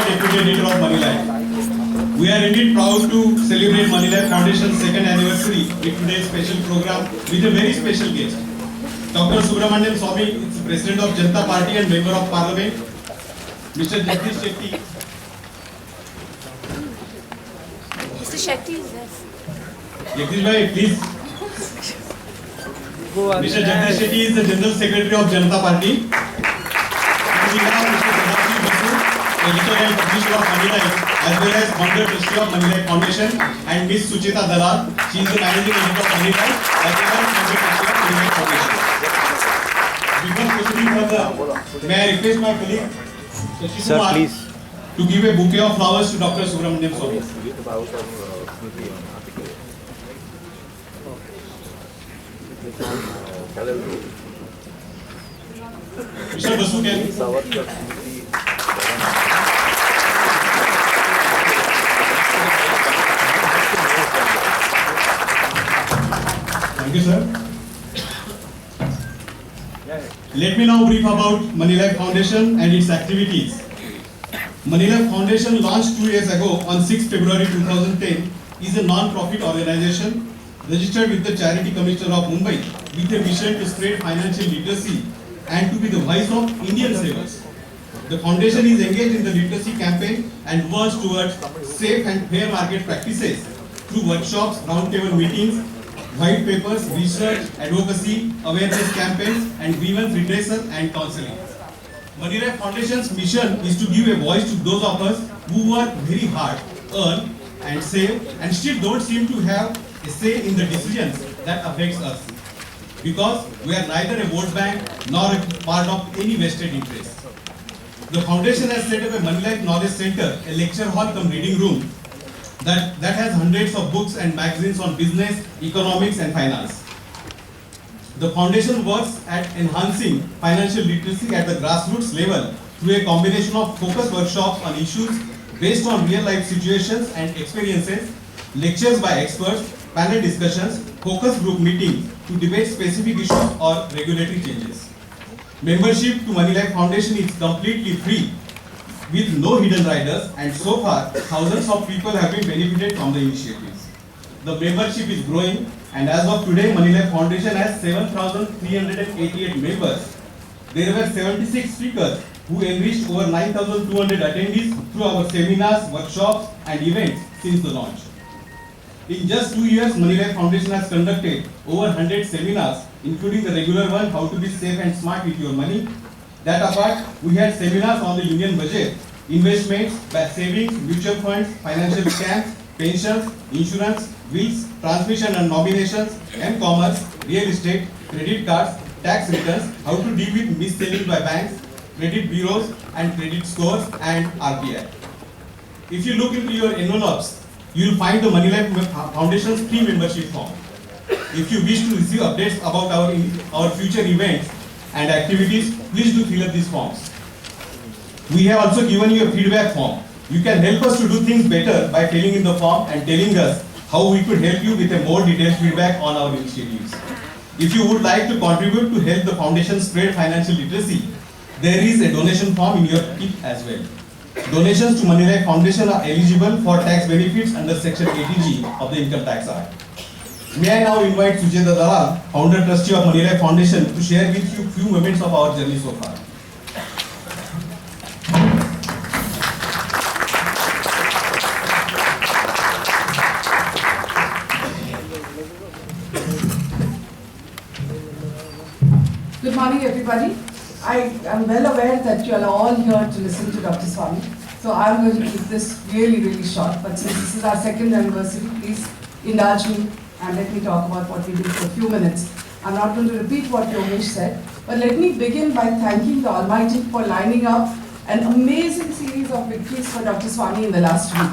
Deputy Editor of Money Life. We are indeed proud to celebrate Money Life Foundation's second anniversary with today's special program with a very special guest. Dr. Subramanian Swamy is President of Janata Party and Member of Parliament. Mr. Jagdish Shetty. Mr. Shetty is there. Jagdish bhai, please. Mr. Jagdish Shetty is the General Secretary of Janata Party. And we have Mr. Jagdish Basu, Editor and Publisher of Money Life, as well as Founder Trustee of Money Life Foundation, and Ms. Sucheta Dalal. She is the Managing Editor of Money Life, as well as Founder Trustee of Money Life Foundation. Before proceeding further, may I request my colleague, Shashi Sir, Kumar, please. to give a bouquet of flowers to Dr. Subramanian Swamy. Mr. Basu, can Thank you, sir. Let me now brief about Money Life Foundation and its activities. Money Life Foundation, launched 2 years ago on 6 February 2010, is a non-profit organization registered with the Charity Commissioner of Mumbai with a mission to spread financial literacy and to be the voice of Indian savers. The foundation is engaged in the literacy campaign and works towards safe and fair market practices through workshops, roundtable meetings, white papers, research, advocacy, awareness campaigns, and grievance redressal and counseling. Money Life Foundation's mission is to give a voice to those of us who work very hard, earn, and save, and still don't seem to have a say in the decisions that affects us. Because we are neither a vote bank nor a part of any vested interest. The foundation has set up a Money Life Knowledge Center, a lecture hall cum reading room that has hundreds of books and magazines on business, economics and finance. The foundation works at enhancing financial literacy at the grassroots level through a combination of focus workshops on issues based on real life situations and experiences, lectures by experts, panel discussions, focus group meetings to debate specific issues or regulatory changes. Membership to Money Life Foundation is completely free with no hidden riders, and so far thousands of people have been benefited from the initiatives. The membership is growing, and as of today Money Life Foundation has 7,388 members. There were 76 speakers who enriched over 9,200 attendees through our seminars, workshops and events since the launch. In just 2 years, Money Life Foundation has conducted over 100 seminars, including the regular one, How to be Safe and Smart with Your Money. That apart, we had seminars on the union budget, investments, savings, mutual funds, financial scams, pensions, insurance, wills, transmission and nominations, M-commerce, real estate, credit cards, tax returns, how to deal with mis-selling by banks, credit bureaus and credit scores, and RBI. If you look into your envelopes, you will find the Money Life Foundation's free membership form. If you wish to receive updates about our future events and activities, please do fill up these forms. We have also given you a feedback form. You can help us to do things better by filling in the form and telling us how we could help you with a more detailed feedback on our initiatives. If you would like to contribute to help the foundation spread financial literacy, there is a donation form in your kit as well. Donations to Money Life Foundation are eligible for tax benefits under Section 80G of the Income Tax Act. May I now invite Sucheta Dalal, Founder Trustee of Money Life Foundation, to share with you few moments of our journey so far. Good morning, everybody. I am well aware that you are all here to listen to Dr. Swamy. So I'm going to keep this really, really short. But since this is our second anniversary, please indulge me and let me talk about what we did for a few minutes. I'm not going to repeat what Yogesh said, but let me begin by thanking the Almighty for lining up an amazing series of victories for Dr. Swamy in the last week.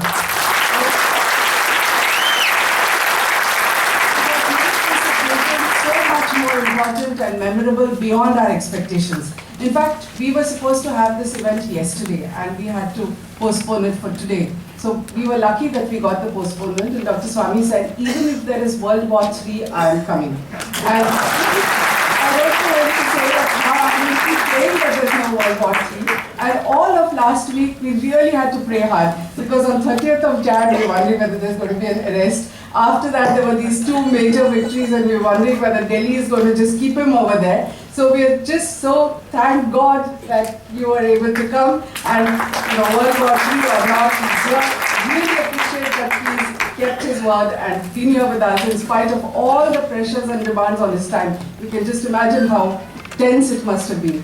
More important and memorable beyond our expectations. In fact, we were supposed to have this event yesterday and we had to postpone it for today. So we were lucky that we got the postponement, and Dr. Swamy said, even if there is World War III, I am coming. And I also want to say that now I'm going to keep praying that there is no World War III. And all of last week, we really had to pray hard because on 30th of Jan, we were wondering whether there's going to be an arrest. After that, there were these two major victories, and we were wondering whether Delhi is going to just keep him over there. So we are just so thank God that you were able to come, and World War III or not, really appreciate that he's kept his word and been here with us in spite of all the pressures and demands on his time. You can just imagine how tense it must have been.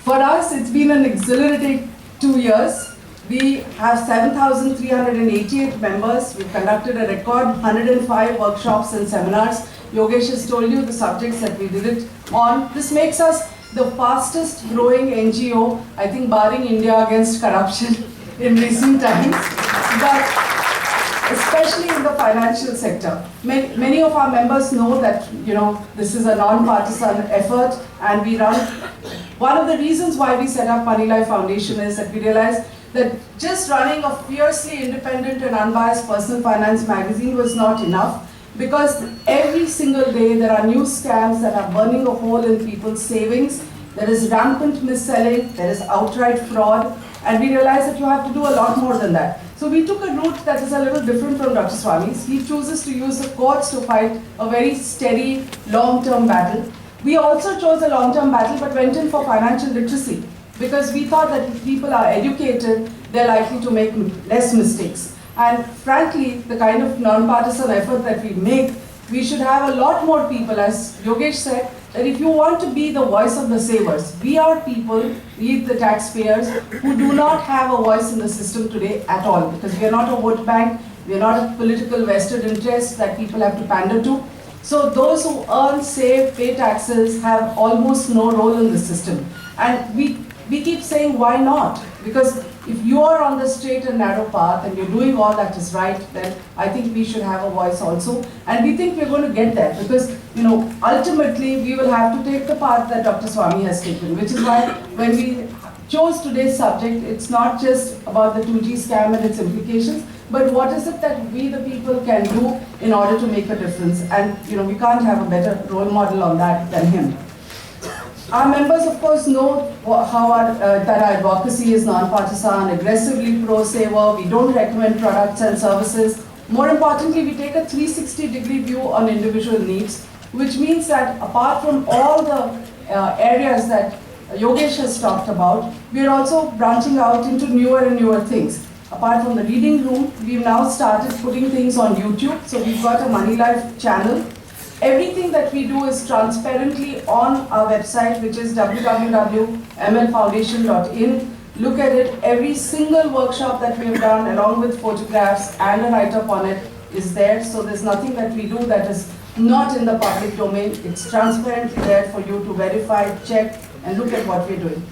For us, it's been an exhilarating 2 years. We have 7,388 members. We've conducted a record 105 workshops and seminars. Yogesh has told you the subjects that we did it on. This makes us the fastest growing NGO, I think barring India against corruption in recent times, but especially in the financial sector. Many of our members know that this is a non-partisan effort, and we run. One of the reasons why we set up Moneylife Foundation is that we realized that just running a fiercely independent and unbiased personal finance magazine was not enough, because every single day there are new scams that are burning a hole in people's savings. There is rampant mis-selling, there is outright fraud, and we realized that you have to do a lot more than that. So we took a route that is a little different from Dr. Swami's. He chooses to use the courts to fight a very steady, long-term battle. We also chose a long-term battle but went in for financial literacy, because we thought that if people are educated, they're likely to make less mistakes. And frankly, the kind of non-partisan effort that we make, we should have a lot more people, as Yogesh said, that if you want to be the voice of the savers, we are people, we the taxpayers, who do not have a voice in the system today at all, because we are not a vote bank, we are not a political vested interest that people have to pander to. So those who earn, save, pay taxes have almost no role in the system. And we keep saying, why not? Because if you are on the straight and narrow path and you're doing all that is right, then I think we should have a voice also. And we think we're going to get there, because ultimately we will have to take the path that Dr. Swami has taken, which is why when we chose today's subject, it's not just about the 2G scam and its implications, but what is it that we the people can do in order to make a difference. And we can't have a better role model on that than him. Our members, of course, know how that our advocacy is non-partisan, aggressively pro-saver. We don't recommend products and services. More importantly, we take a 360-degree view on individual needs, which means that apart from all the areas that Yogesh has talked about, we are also branching out into newer and newer things. Apart from the reading room, we've now started putting things on YouTube. So we've got a Moneylife channel. Everything that we do is transparently on our website, which is www.mlfoundation.in. Look at it. Every single workshop that we have done, along with photographs and a write-up on it, is there. So there's nothing that we do that is not in the public domain. It's transparently there for you to verify, check, and look at what we're doing.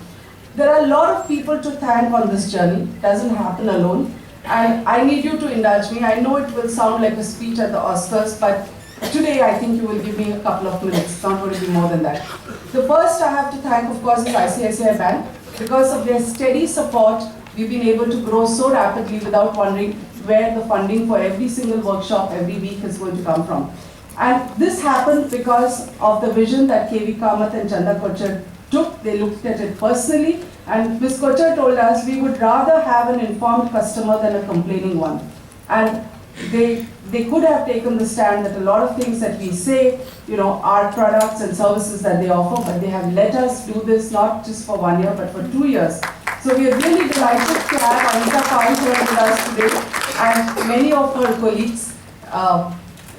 There are a lot of people to thank on this journey. It doesn't happen alone. And I need you to indulge me. I know it will sound like a speech at the Oscars, but today, I think you will give me a couple of minutes. It's not going to be more than that. The first I have to thank, of course, is ICICI Bank. Because of their steady support, we've been able to grow so rapidly without wondering where the funding for every single workshop every week is going to come from. And this happened because of the vision that KV Kamath and Chanda Kochhar took. They looked at it personally. And Ms. Kochhar told us we would rather have an informed customer than a complaining one. And they could have taken the stand that a lot of things that we say, are products and services that they offer, but they have let us do this not just for 1 year, but for 2 years. So we are really delighted to have Anita Kant here with us today, and many of her colleagues.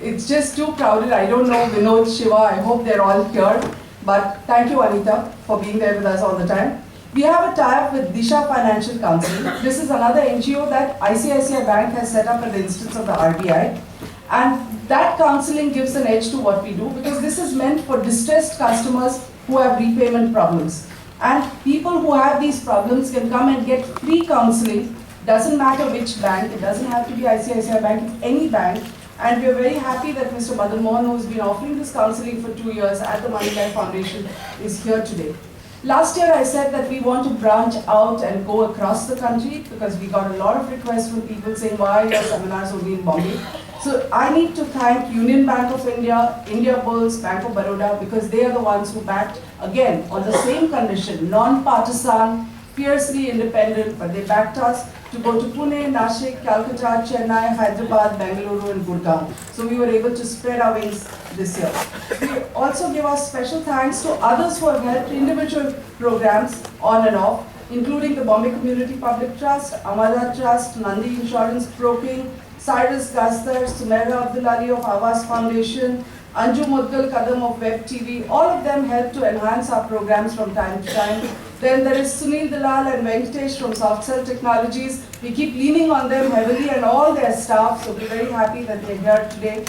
It's just too crowded. I don't know Vinod, Shiva, I hope they're all here. But thank you, Anita, for being there with us all the time. We have a tie-up with Disha Financial Counseling. This is another NGO that ICICI Bank has set up at the instance of the RBI. And that counseling gives an edge to what we do, because this is meant for distressed customers who have repayment problems. And people who have these problems can come and get free counseling. Doesn't matter which bank, it doesn't have to be ICICI Bank, it's any bank. And we're very happy that Mr. Madan Mohan, who's been offering this counseling for 2 years at the Moneylife Foundation, is here today. Last year I said that we want to branch out and go across the country, because we got a lot of requests from people saying, why are your seminars only in Bombay? So I need to thank Union Bank of India, India Bulls, Bank of Baroda, because they are the ones who backed, again, on the same condition, non-partisan, fiercely independent, but they backed us to go to Pune, Nashik, Calcutta, Chennai, Hyderabad, Bengaluru, and Gurgaon. So we were able to spread our wings this year. We also give our special thanks to others who have helped individual programs on and off, including the Bombay Community Public Trust, Amara Trust, Nandi Insurance Broking, Cyrus Gastar, Sumaira Abdul Ali of Awas Foundation, Anju Muddal Kadam of Web TV. All of them help to enhance our programs from time to time. Then there is Sunil Dalal and Venkatesh from Softcell Technologies. We keep leaning on them heavily and all their staff, so we're very happy that they're here today.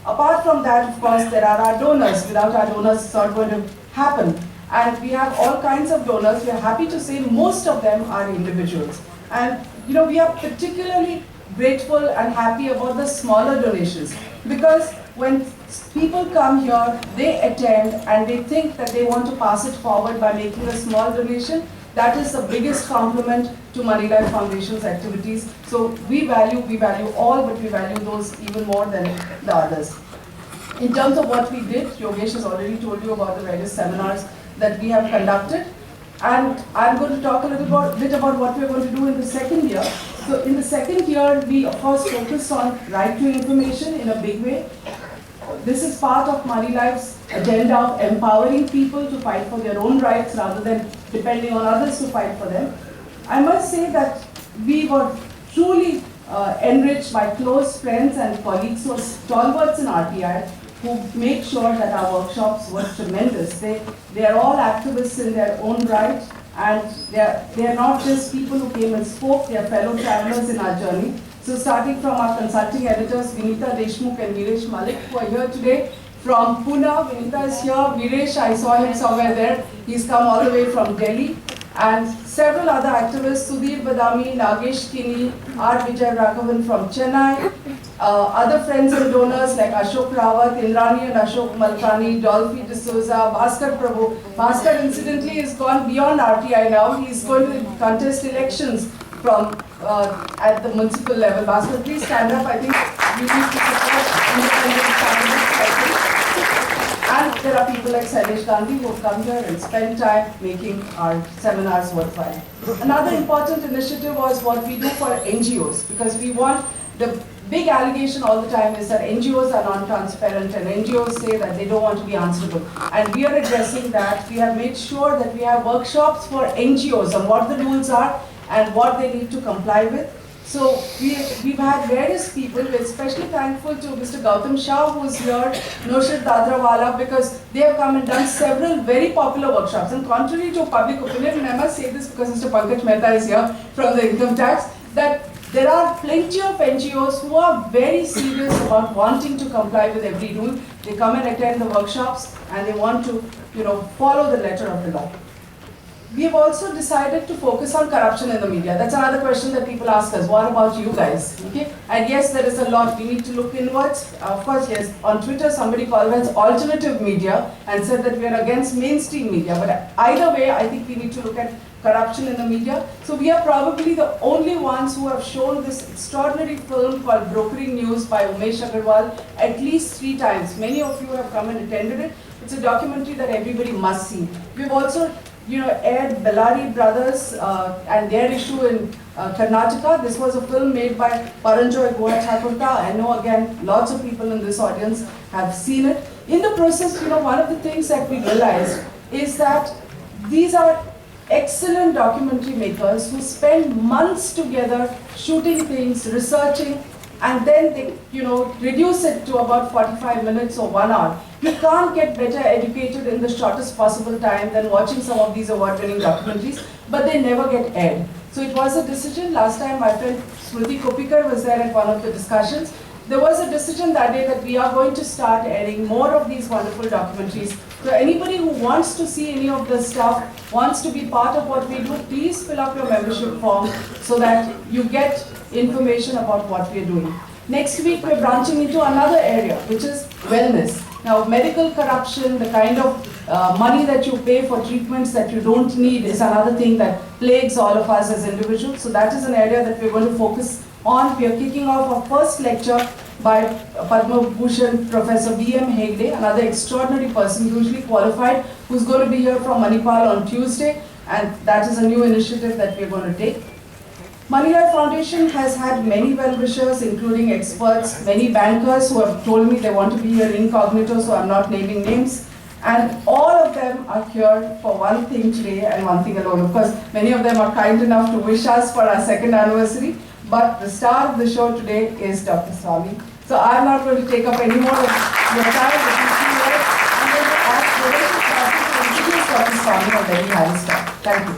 Apart from that, of course, there are our donors. Without our donors, it's not going to happen. And we have all kinds of donors. We are happy to say most of them are individuals. And we are particularly grateful and happy about the smaller donations, because when people come here, they attend and they think that they want to pass it forward by making a small donation. That is the biggest compliment to Moneylife Foundation's activities. So we value all, but we value those even more than the others. In terms of what we did, Yogesh has already told you about the various seminars that we have conducted. And I'm going to talk a little bit about what we're going to do in the second year. So in the second year, we of course focus on right to information in a big way. This is part of Moneylife's agenda of empowering people to fight for their own rights rather than depending on others to fight for them. I must say that we were truly enriched by close friends and colleagues who are stalwarts in RTI, who make sure that our workshops were tremendous. They are all activists in their own right, and they are not just people who came and spoke, they are fellow travelers in our journey. So starting from our consulting editors, Vinita Deshmukh and Viresh Malik, who are here today. From Pune, Vinita is here. Viresh, I saw him somewhere there. He's come all the way from Delhi. And several other activists, Sudhir Badami, Nagesh Kini, R. Vijay Raghavan from Chennai. Other friends and donors like Ashok Rawat, Indrani and Ashok Malkani, Dolphy D'Souza, Bhaskar Prabhu. Bhaskar incidentally has gone beyond RTI now. He's going to contest elections from at the municipal level. Bhaskar, please stand up. I think you need to support independent candidates, I think. And there are people like Sailesh Gandhi who have come here and spent time making our seminars worthwhile. Another important initiative was what we do for NGOs, because we want, the big allegation all the time is that NGOs are non-transparent and NGOs say that they don't want to be answerable. And we are addressing that. We have made sure that we have workshops for NGOs on what the rules are and what they need to comply with. So we've had various people. We're especially thankful to Mr. Gautam Shah, who's here, Noshad Dadrawala, because they have come and done several very popular workshops. And contrary to public opinion, and I must say this because Mr. Pankaj Mehta is here from the income tax, that there are plenty of NGOs who are very serious about wanting to comply with every rule. They come and attend the workshops and they want to, follow the letter of the law. We have also decided to focus on corruption in the media. That's another question that people ask us. What about you guys? Okay? And yes, there is a lot. We need to look inwards. Of course, yes. On Twitter, somebody called us alternative media and said that we are against mainstream media. But either way, I think we need to look at corruption in the media. So we are probably the only ones who have shown this extraordinary film called Brokering News by Umesh Agarwal at least 3 times. Many of you have come and attended it. It's a documentary that everybody must see. We've also aired Bellari Brothers and their issue in Karnataka. This was a film made by Paranjoy Goa Thakurta. I know, again, lots of people in this audience have seen it. In the process, one of the things that we realized is that these are excellent documentary makers who spend months together shooting things, researching, and then they, reduce it to about 45 minutes or 1 hour. You can't get better educated in the shortest possible time than watching some of these award-winning documentaries, but they never get aired. So it was a decision. Last time my friend Smriti Kopikar was there at one of the discussions. There was a decision that day that we are going to start airing more of these wonderful documentaries. So anybody who wants to see any of this stuff, wants to be part of what we do, please fill up your membership form so that you get information about what we are doing. Next week, we're branching into another area, which is wellness. Now, medical corruption, the kind of money that you pay for treatments that you don't need is another thing that plagues all of us as individuals. So that is an area that we're going to focus on. We are kicking off our first lecture by Padma Bhushan Professor V.M. Hegde, another extraordinary person, hugely qualified, who's going to be here from Manipal on Tuesday. and that is a new initiative that we are going to take. Moneylife Foundation has had many well-wishers, including experts, many bankers who have told me they want to be here incognito, so I'm not naming names. And all of them are here for one thing today and one thing alone. Of course, many of them are kind enough to wish us for our second anniversary, but the star of the show today is Dr. Swami. So I'm not going to take up any more of your time. I'm going to ask Vivek to introduce Dr. Swami and then he has start. Thank you.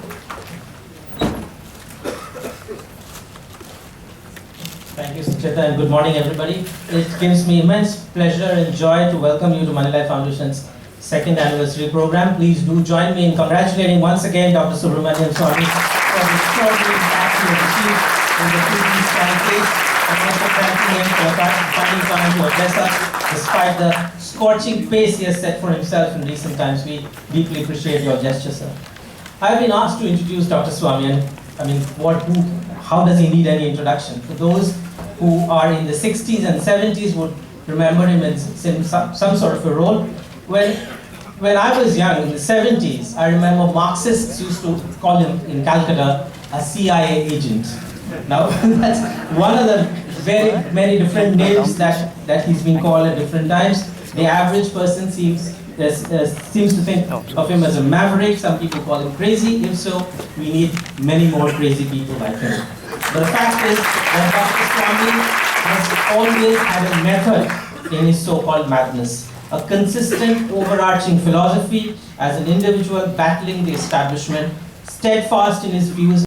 Thank you, Sucheta, and good morning, everybody. It gives me immense pleasure and joy to welcome you to Moneylife Foundation's second anniversary program. Please do join me in congratulating once again Dr. Subramanian Swami for the extraordinary impact he has achieved in the 2D sky case, and also thanking him for finding time to address us despite the scorching pace he has set for himself in recent times. We deeply appreciate your gesture, sir. I have been asked to introduce Dr. Swami, and how does he need any introduction? For those who are in the 60s and 70s would remember him in some sort of a role. When I was young, in the 70s, I remember Marxists used to call him in Calcutta a CIA agent. Now, that's one of the very many different names that he's been called at different times. The average person seems to think of him as a maverick. Some people call him crazy. If so, we need many more crazy people like him. But the fact is that Dr. Swami has always had a method in his so-called madness. A consistent, overarching philosophy as an individual battling the establishment, steadfast in his views